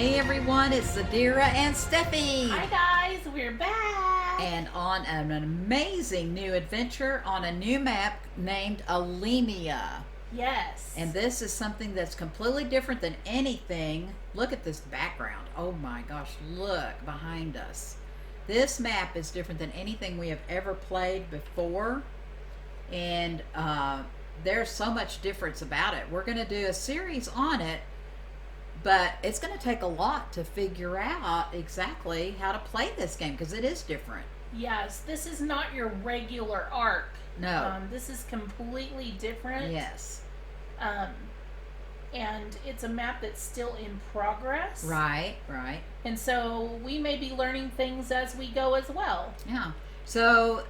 Hey everyone, it's Zadira and Steffi. Hi guys, we're back. And on an amazing new adventure on a new map named Alemia. Yes. And this is something that's completely different than anything. Look at this background. Oh my gosh, look behind us. This map is different than anything we have ever played before. And there's so much difference about it. We're going to do a series on it. But it's going to take a lot to figure out exactly how to play this game because it is different. Yes, this is not your regular arc. No. This is completely different. Yes. And it's a map that's still in progress. Right, right. And so we may be learning things as we go as well. Yeah. So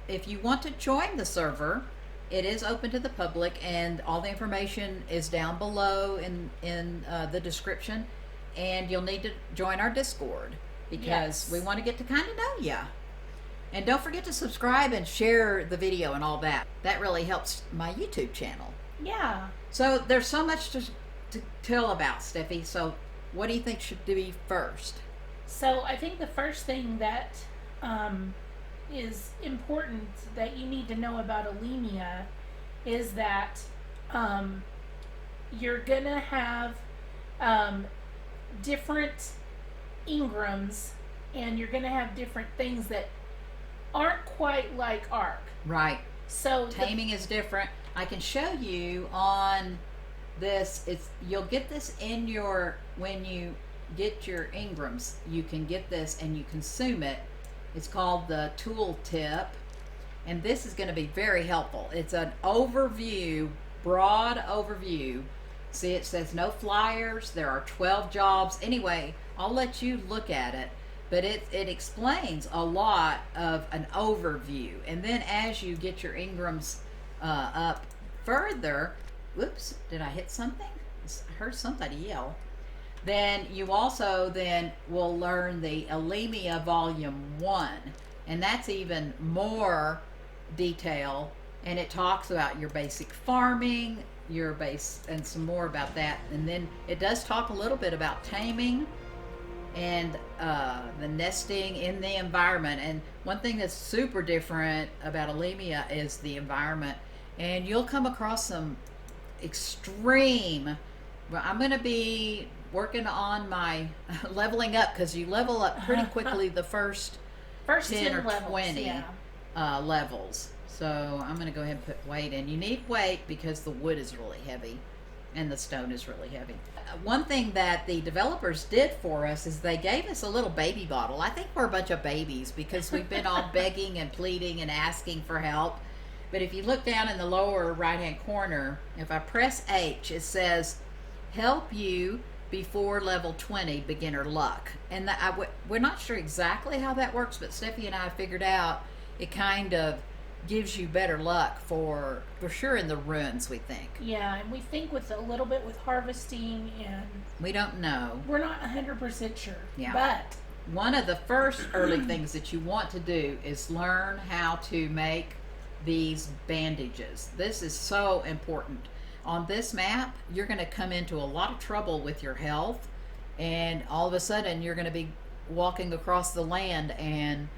if you want to join the server, it is open to the public, and all the information is down below in the description. And you'll need to join our Discord because we want to get to kind of know you. And don't forget to subscribe and share the video and all that. That really helps my YouTube channel. Yeah. So there's so much to tell about, Steffi. So what do you think should be first? So I think the first thing that is important that you need to know about Alemia is that you're gonna have different Ingrams, and you're gonna have different things that aren't quite like Ark. Right. So taming is different. I can show you on this. You'll get this in your, when you get your Ingrams, you can get this and you consume it. It's called the tool tip, and this is going to be very helpful. It's an overview, broad overview. See, it says no flyers. There are 12 jobs. Anyway, I'll let you look at it, but it explains a lot of an overview. And then as you get your Ingrams up further, whoops, did I hit something? I heard somebody yell. Then you also then will learn the Alemia Volume 1, and that's even more detail, and it talks about your basic farming, your base, and some more about that. And then it does talk a little bit about taming and the nesting in the environment. And one thing that's super different about Alemia is the environment, and you'll come across some extreme, well, I'm going to be working on my leveling up, because you level up pretty quickly the first 10 or levels, 20 levels. So I'm going to go ahead and put weight in. You need weight because the wood is really heavy and the stone is really heavy. One thing that the developers did for us is they gave us a little baby bottle. I think we're a bunch of babies because we've been all begging and pleading and asking for help. But if you look down in the lower right hand corner, if I press H, it says help you before level 20 beginner luck. And we're not sure exactly how that works, but Steffi and I figured out it kind of gives you better luck for sure in the ruins, we think. Yeah, and we think with a little bit with harvesting, and we don't know. We're not 100% sure. Yeah. But one of the first early things that you want to do is learn how to make these bandages. This is so important. On this map, you're going to come into a lot of trouble with your health, and all of a sudden you're going to be walking across the land, and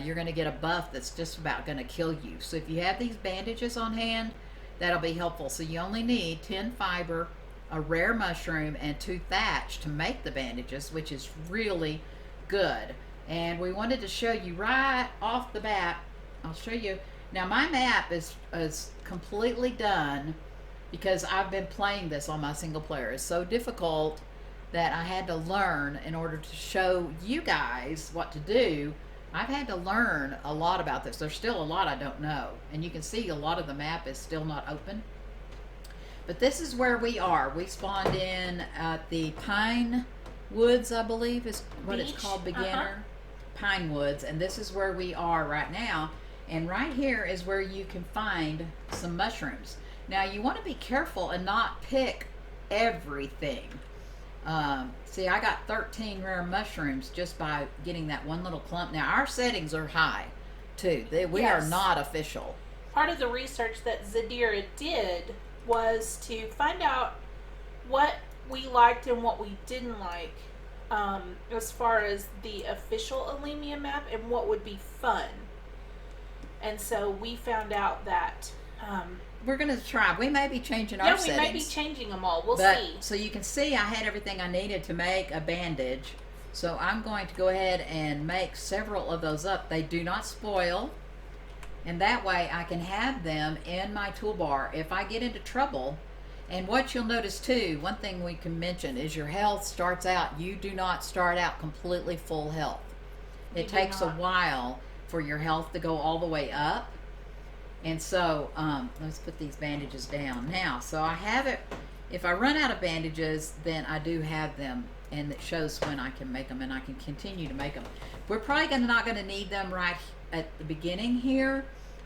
you're going to get a buff that's just about going to kill you. So if you have these bandages on hand, that'll be helpful. So you only need 10 fiber, a rare mushroom, and 2 thatch to make the bandages, which is really good. And we wanted to show you right off the bat. I'll show you. Now my map is completely done because I've been playing this on my single player. It's so difficult that I had to learn in order to show you guys what to do. I've had to learn a lot about this. There's still a lot I don't know. And you can see a lot of the map is still not open. But this is where we are. We spawned in at the Pine Woods, I believe is what it's called, beginner. Pine Woods. And this is where we are right now. And right here is where you can find some mushrooms. Now you want to be careful and not pick everything. See, I got 13 rare mushrooms just by getting that one little clump. Now our settings are high too. We are not official. Part of the research that Zadira did was to find out what we liked and what we didn't like, as far as the official Alemia map and what would be fun. And so we found out that we're going to try. We may be changing our yeah, we settings. might be changing them all. We'll but, see. So you can see I had everything I needed to make a bandage. So I'm going to go ahead and make several of those up. They do not spoil. And that way I can have them in my toolbar if I get into trouble. And what you'll notice too, one thing we can mention is your health starts out, you do not start out completely full health. It takes a while for your health to go all the way up. And so, let's put these bandages down now. So I have it, if I run out of bandages, then I do have them. And it shows when I can make them, and I can continue to make them. We're probably not going to need them right at the beginning here.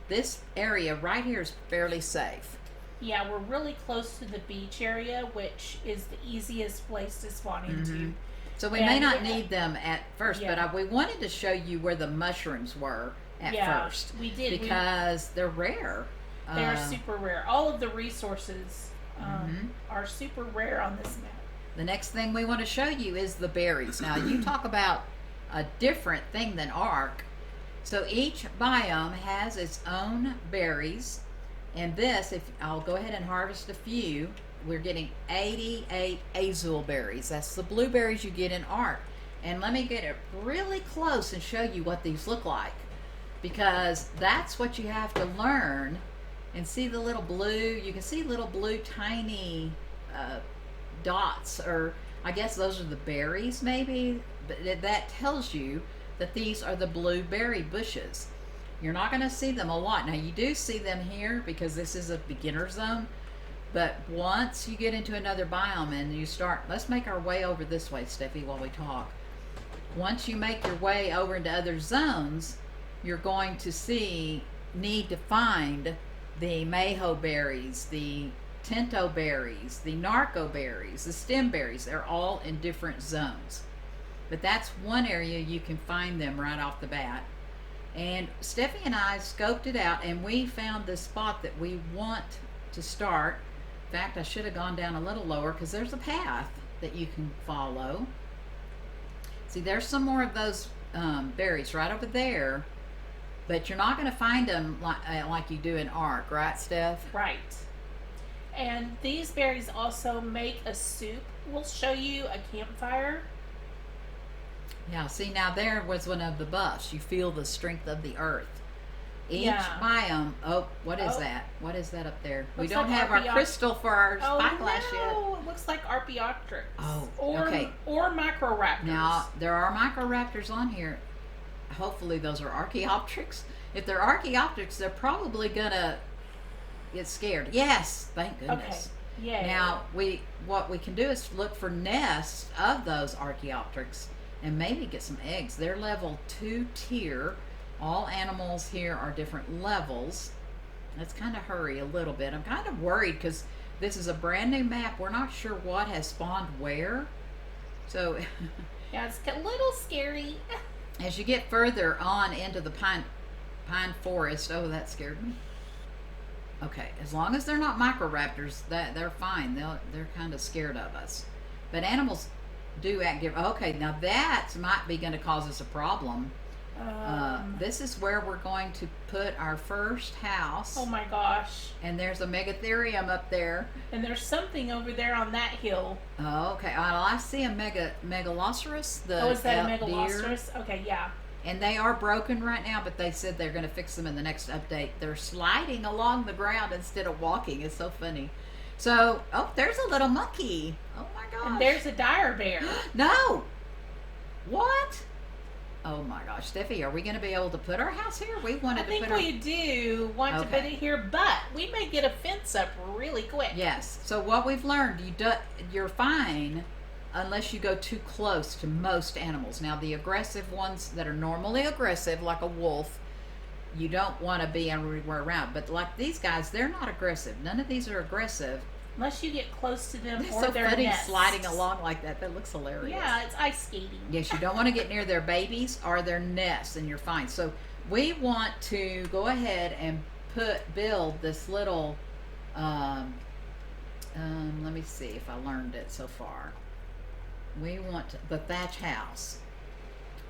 This area right here is fairly safe. Yeah, we're really close to the beach area, which is the easiest place to spawn into. So we may not need them at first, but we wanted to show you where the mushrooms were at first. We did. Because they're rare. They're super rare. All of the resources are super rare on this map. The next thing we want to show you is the berries. Now, you talk about a different thing than Ark. So each biome has its own berries. And this, if I'll go ahead and harvest a few, we're getting 88 azul berries. That's the blueberries you get in Ark. And let me get it really close and show you what these look like. Because that's what you have to learn. And see the little blue, you can see little blue tiny dots, or I guess those are the berries maybe. But that tells you that these are the blueberry bushes. You're not going to see them a lot. Now you do see them here because this is a beginner zone. But once you get into another biome and you start, let's make our way over this way, Steffi, while we talk. Once you make your way over into other zones, you're going to need to find the mayho berries, the tinto berries, the narco berries, the stem berries. They're all in different zones. But that's one area you can find them right off the bat. And Steffi and I scoped it out, and we found the spot that we want to start. In fact, I should have gone down a little lower because there's a path that you can follow. See, there's some more of those berries right over there, but you're not going to find them like you do in Ark, right, Steph? Right. And these berries also make a soup. We'll show you a campfire. Yeah, see, now there was one of the buffs. You feel the strength of the earth. Each biome, what is that? What is that up there? We don't have our crystal for our spyglass yet. Oh, it looks like Archaeopteryx. Oh, okay. Or Microraptors. Now, there are Microraptors on here. Hopefully those are Archaeopteryx. If they're Archaeopteryx, they're probably going to get scared. Yes, thank goodness. Okay. Yeah. Now, what we can do is look for nests of those Archaeopteryx and maybe get some eggs. They're level 2 tier. All animals here are different levels. Let's kind of hurry a little bit. I'm kind of worried because this is a brand new map. We're not sure what has spawned where. So yeah, it's a little scary. As you get further on into the pine forest, that scared me. Okay, as long as they're not Microraptors, they're fine. They're kind of scared of us. But animals do act different. Okay, now that might be going to cause us a problem. This is where we're going to put our first house. Oh my gosh. And there's a megatherium up there. And there's something over there on that hill. Oh, okay. Well, I see a megalosaurus. Is that a megalosaurus? Deer. Okay, yeah. And they are broken right now, but they said they're going to fix them in the next update. They're sliding along the ground instead of walking. It's so funny. So, there's a little monkey. Oh my gosh. And there's a dire bear. No! What? Oh my gosh, Steffi, are we going to be able to put our house here? We wanted to put our... I think we do want to put it here, but we may get a fence up really quick. Yes. So what we've learned, you're fine unless you go too close to most animals. Now, the aggressive ones that are normally aggressive, like a wolf, you don't want to be everywhere around. But like these guys, they're not aggressive. None of these are aggressive. Unless you get close to them They're or so their funny nests. Sliding along like that. That looks hilarious. Yeah, it's ice skating. Yes, you don't want to get near their babies or their nests, and you're fine. So we want to go ahead and build this little let me see if I learned it so far. We want the thatch house.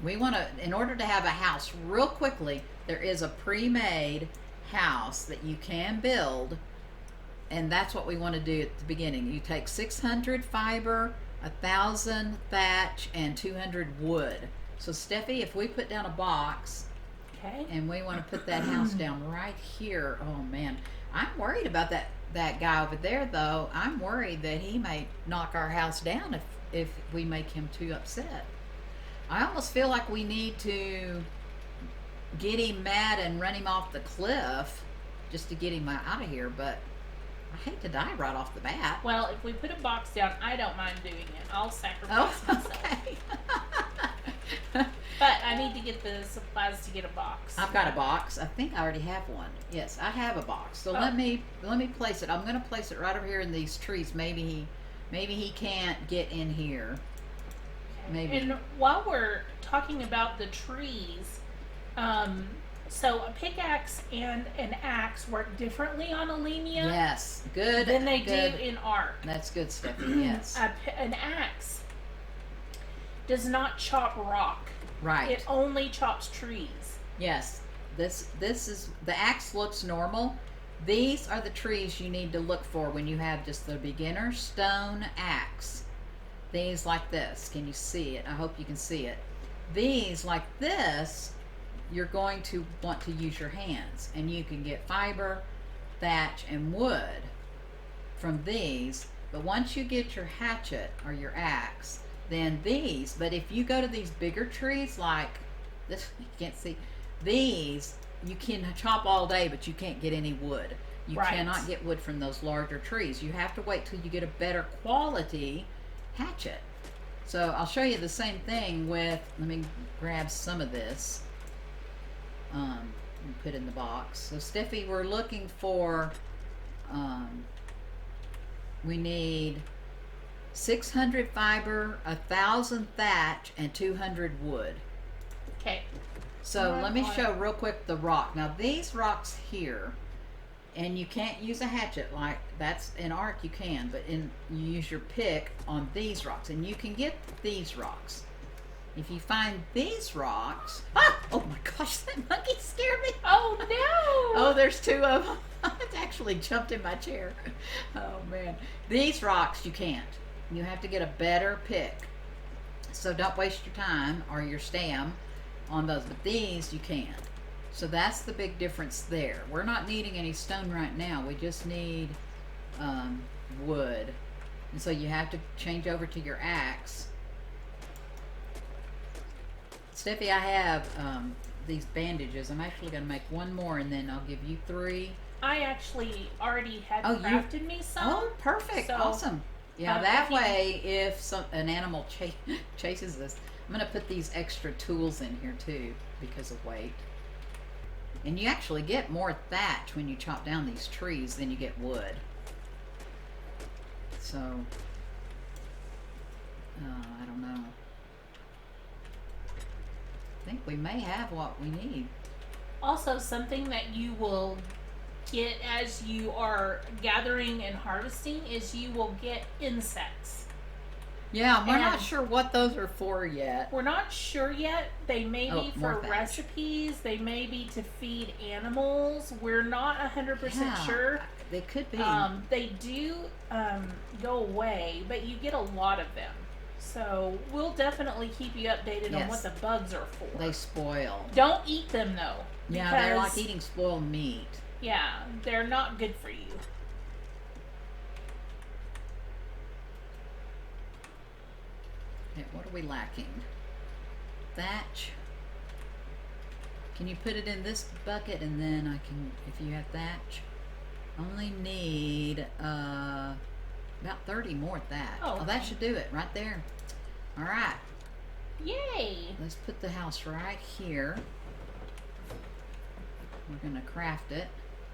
We want to, in order to have a house real quickly, there is a pre-made house that you can build, and that's what we want to do at the beginning. You take 600 fiber, 1,000 thatch, and 200 wood. So Steffi, if we put down a box, Okay. and we want to put that house down right here. Oh man, I'm worried about that guy over there though. I'm worried that he may knock our house down if we make him too upset. I almost feel like we need to get him mad and run him off the cliff just to get him out of here, but I hate to die right off the bat. Well, if we put a box down, I don't mind doing it. I'll sacrifice Oh, myself. okay. But I need to get the supplies to get a box. I've got a box. I think I already have one. Yes, I have a box. So let me place it. I'm going to place it right over here in these trees. Maybe he can't get in here. Maybe. And while we're talking about the trees, so a pickaxe and an axe work differently on Alemia Yes, good. than they good. do in Ark. That's good, Stephanie. Yes. An axe does not chop rock. Right. It only chops trees. Yes. This is, the axe looks normal. These are the trees you need to look for when you have just the beginner stone axe. These like this. Can you see it? I hope you can see it. These like this, you're going to want to use your hands, and you can get fiber, thatch, and wood from these. But once you get your hatchet or your axe, then these, but if you go to these bigger trees like this, you can't see, these you can chop all day, but you can't get any wood. You Right. cannot get wood from those larger trees. You have to wait till you get a better quality hatchet. So I'll show you the same thing with, let me grab some of this and put in the box. So Steffi, we're looking for, we need 600 fiber, 1,000 thatch, and 200 wood. Okay. So let me show real quick the rock. Now these rocks here, and you can't use a hatchet like that's in Ark, you can, but you use your pick on these rocks, and you can get these rocks. If you find these rocks, oh my gosh, that monkey scared me. Oh no! Oh, there's two of them. It actually jumped in my chair. Oh man, these rocks you can't. You have to get a better pick. So don't waste your time or your stam on those, but these you can. So that's the big difference there. We're not needing any stone right now. We just need wood. And so you have to change over to your axe. Steffi, I have these bandages. I'm actually going to make one more, and then I'll give you 3. I actually already had Oh, crafted me some. Oh, perfect. So, Awesome. Yeah, if that you- way, if an animal chases us, I'm going to put these extra tools in here too because of weight. And you actually get more thatch when you chop down these trees than you get wood. So, I don't know. I think we may have what we need. Also, something that you will get as you are gathering and harvesting is you will get insects. Yeah, we're not And- sure what those are for yet. We're not sure yet. They may be more for thatch. recipes. They may be to feed animals. We're not 100% Yeah, sure. They could be. They do go away, but you get a lot of them. So we'll definitely keep you updated on Yes. what the bugs are for. They spoil. Don't eat them though. Yeah, they're like because- eating spoiled meat. Yeah, they're not good for you. Okay, what are we lacking? Thatch. Can you put it in this bucket, and then I can, if you have thatch, only need about 30 more thatch. Oh, that okay. should do it right there. All right, Yay! let's put the house right here. We're gonna craft it.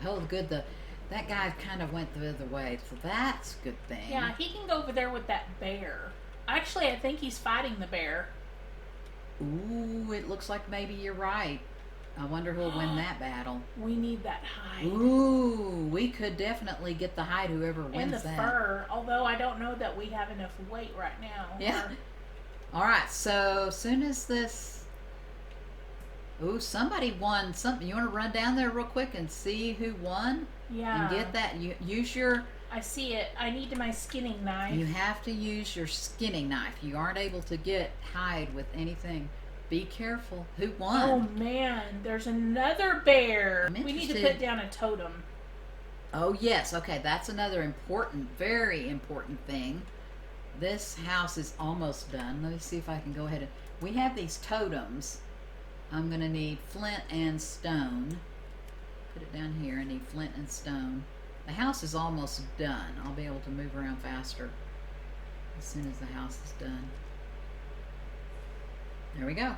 Oh, good. That guy kind of went the other way, so that's a good thing. Yeah, he can go over there with that bear. Actually, I think he's fighting the bear. Ooh, it looks like maybe you're right. I wonder who'll win that battle. We need that hide. Ooh, we could definitely get the hide whoever wins and the that. fur, although I don't know that we have enough weight right now. Yeah. All right, so soon as this... Ooh, somebody won something. You want to run down there real quick and see who won? Yeah. And get that. Use your... I see it. I need my skinning knife. You have to use your skinning knife. You aren't able to get hide with anything. Be careful. Who won? Oh man, there's another bear. I'm We need to interested. put down a totem. Oh yes, okay, that's another important, very important thing. This house is almost done. Let me see if I can go ahead and... We have these totems. I'm going to need flint and stone. Put it down here. I need flint and stone. The house is almost done. I'll be able to move around faster as soon as the house is done. There we go.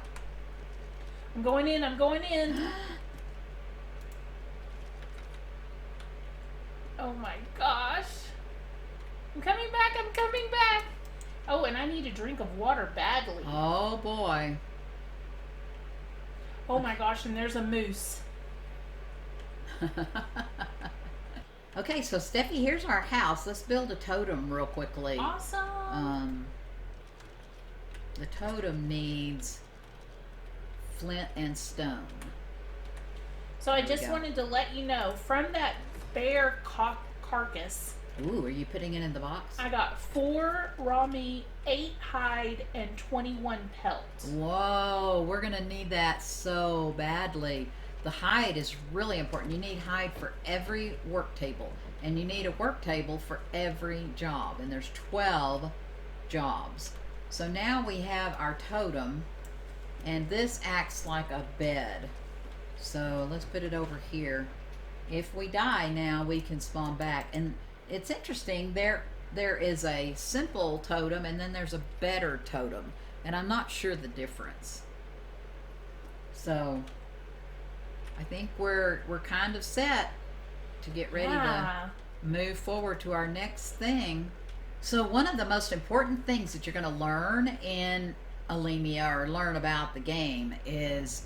I'm going in. I'm going in. Oh my gosh. I'm coming back. I'm coming back. Oh, and I need a drink of water badly. Oh boy. Oh my gosh, and there's a moose. Okay, so Steffi, here's our house. Let's build a totem real quickly. Awesome. The totem needs flint and stone. So I There we just go. wanted to let you know, from that bear carcass, Ooh, are you putting it in the box? I got 4 raw meat, 8 hide, and 21 pelts. Whoa, we're gonna need that so badly. The hide is really important. You need hide for every work table, and you need a work table for every job, and there's 12 jobs. So now we have our totem, and this acts like a bed. So let's put it over here. If we die now, we can spawn back. And it's interesting, there is a simple totem and then there's a better totem, and I'm not sure the difference. So I think we're kind of set to get ready to move forward to our next thing. So one of the most important things that you're going to learn in Alemia, or learn about the game, is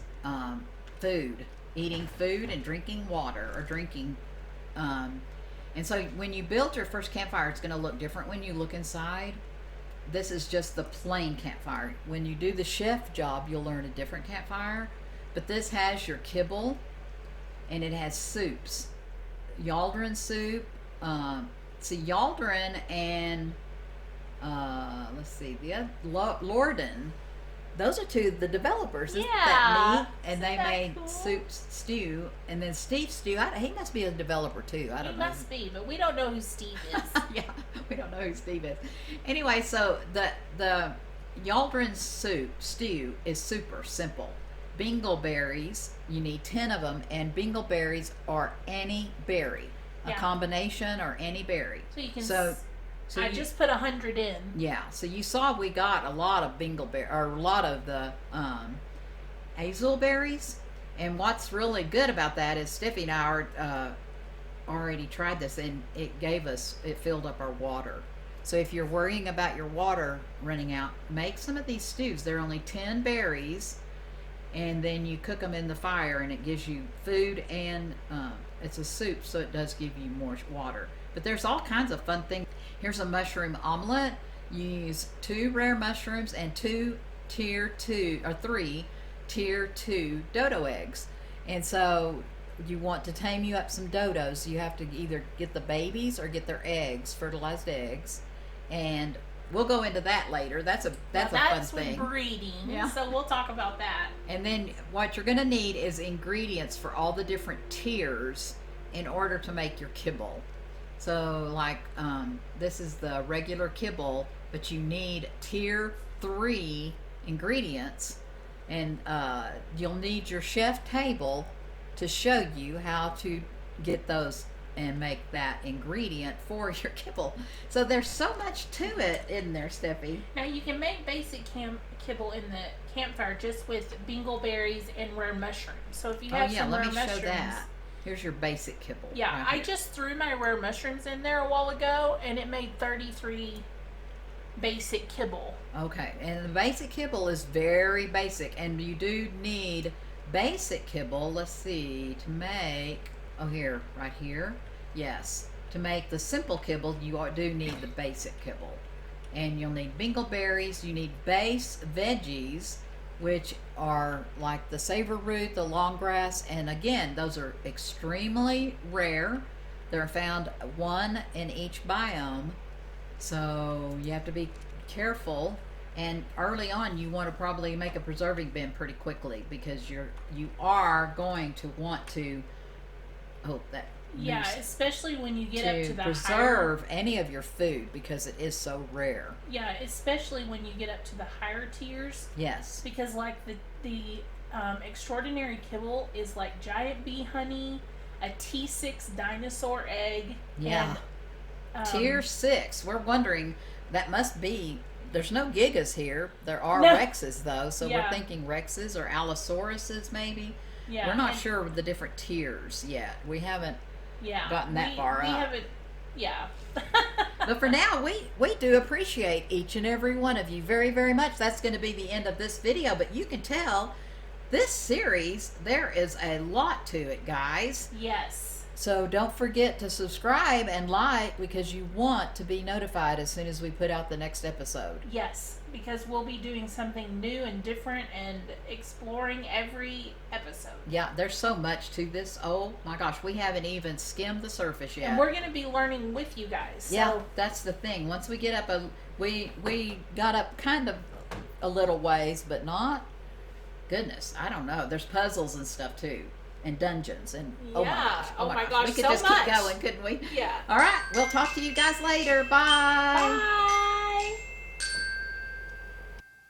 food. Eating food and drinking water, or drinking. And so when you build your first campfire, it's going to look different when you look inside. This is just the plain campfire. When you do the chef job, you'll learn a different campfire. But this has your kibble, and it has soups. Yaldrin soup. See, Yaldrin and let's see, the other, Lorden. Those are two of the developers. Isn't that neat? And they made cool? soup stew, and then Steve Stew. He must be a developer too. I don't know. He must be, but we don't know who Steve is. Yeah, we don't know who Steve is. Anyway, so the Yaldrin soup stew is super simple. Bingleberries, you need 10 of them, and bingleberries are any berry, a combination or any berry. So you can. So I just put 100 in. Yeah, so you saw we got a lot of bingleberry, or a lot of the hazelberries, and what's really good about that is Steffi and I already tried this, and it filled up our water. So if you're worrying about your water running out, make some of these stews. They're only 10 berries, and then you cook them in the fire, and it gives you food, and it's a soup, so it does give you more water. But there's all kinds of fun things. Here's a mushroom omelet. You use 2 rare mushrooms and 3 tier 2 dodo eggs. And so you want to tame you up some dodos. You have to either get the babies or get their eggs, fertilized eggs. And we'll go into that later. That's a fun thing. That's breeding. Yeah. So we'll talk about that. And then what you're going to need is ingredients for all the different tiers in order to make your kibble. So like this is the regular kibble, but you need tier 3 ingredients, and you'll need your chef table to show you how to get those and make that ingredient for your kibble. So there's so much to it, isn't there, Steffi? Now you can make basic kibble in the campfire just with bingleberries and rare mushrooms. So if you have some rare mushrooms, show that. Here's your basic kibble. Yeah, right I here. just threw my rare mushrooms in there a while ago, and it made 33 basic kibble. Okay, and the basic kibble is very basic, and you do need basic kibble, let's see, to make, oh here, right here, yes. To make the simple kibble, you do need the basic kibble. And you'll need bingleberries, you need base veggies, which are like the savor root, the long grass, and again, those are extremely rare. They're found one in each biome, so you have to be careful. And early on, you want to probably make a preserving bin pretty quickly because you are going to want to. Oh, that. Yeah, especially when you get up to the preserve any of your food because it is so rare. Yeah, especially when you get up to the higher tiers. Yes. Because like the extraordinary kibble is like giant bee honey, a T6 dinosaur egg. Yeah. And, tier 6. We're wondering, that must be. There's no gigas here. There are rexes though, so we're thinking rexes or allosauruses maybe. Yeah. We're not sure of the different tiers yet. We haven't. Gotten that far up. We haven't, yeah. But for now, we do appreciate each and every one of you very, very much. That's going to be the end of this video, but you can tell this series, there is a lot to it, guys. Yes. So don't forget to subscribe and like because you want to be notified as soon as we put out the next episode. Yes, because we'll be doing something new and different and exploring every episode. Yeah, there's so much to this. Oh my gosh, we haven't even skimmed the surface yet. And we're going to be learning with you guys. So. Yeah, that's the thing. Once we get up, we got up kind of a little ways, but not. Goodness, I don't know. There's puzzles and stuff too. And dungeons and oh my gosh, we could so just much. keep going, couldn't we? Yeah. All right, we'll talk to you guys later. Bye. Bye.